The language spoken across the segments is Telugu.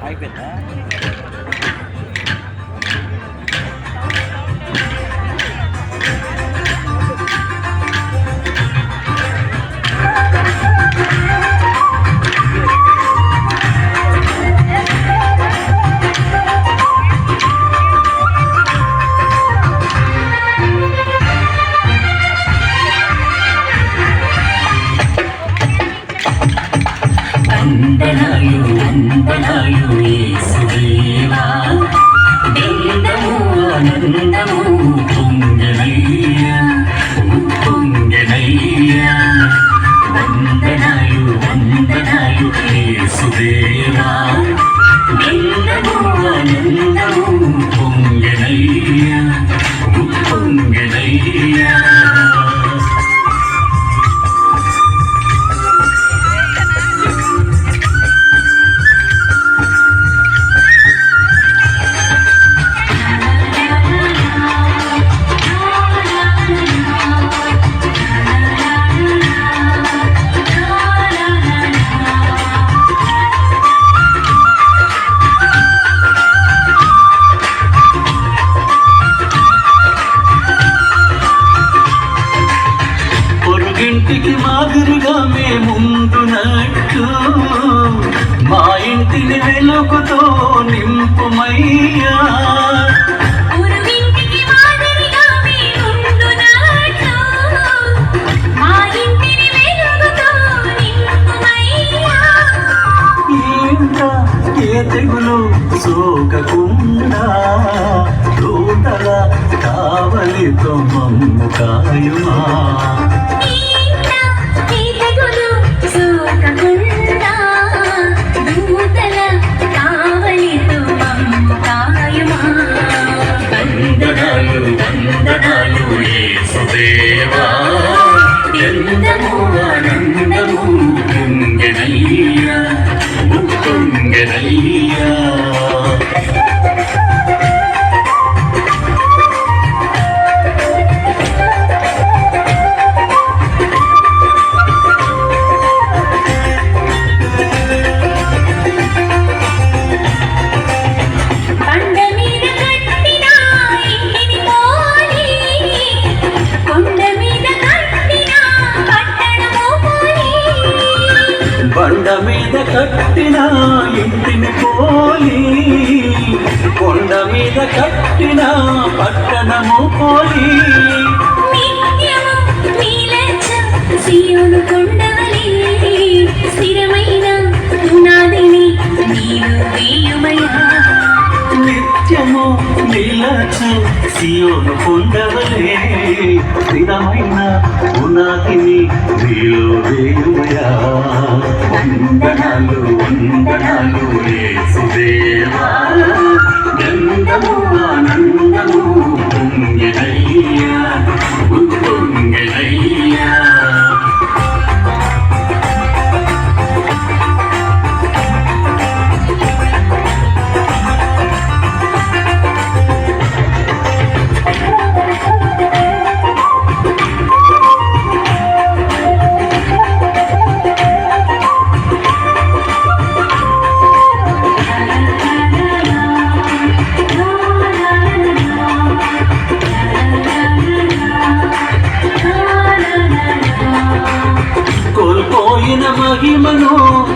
అయిపోయిందా? వందనాలు వందనాలు యేసుదేవా, దండము ఆనందము పొంగెనయ్యా పొంగెనయ్యా. వందనాలు వందనాలు యేసుదేవా, దండము ఆనందము పొంగెనయ్యా పొంగెనయ్యా. ఇంటికి మాదిరిగా మేముందునట్టు మా ఇంటిని వెలుగుతో నింపుమయ్యా. ఏ తెగులు సోకకుండా దూతల కావలితో మమ్ము కాయుమా. వందనాలు వందనాలు యేసుదేవా, దండము ఆనందము పొంగెనయ్యా పొంగెనయ్యా. బండ మీద కట్టిన ఇంటిని పోలి, కొండ మీద కట్టిన పట్టణము పోలి. సియోను కొండవలే స్థిరమైన పునాదిని నీవు వేయుమయ్యా. నిత్యము నిలచు సియోను కొండవలే స్థిరమైన పునాదిని నీలో వేయుమయ్యా. వందనాలు వందనాలు యేసుదేవా, దండము ఆనందము పొంగెనయ్యా పొంగెనయ్యా. కోల్పోయిన మహిమను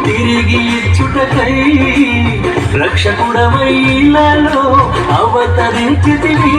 తిరిగి ఇచ్చుటకై రక్షకుడవైలలో అవతరించితివి.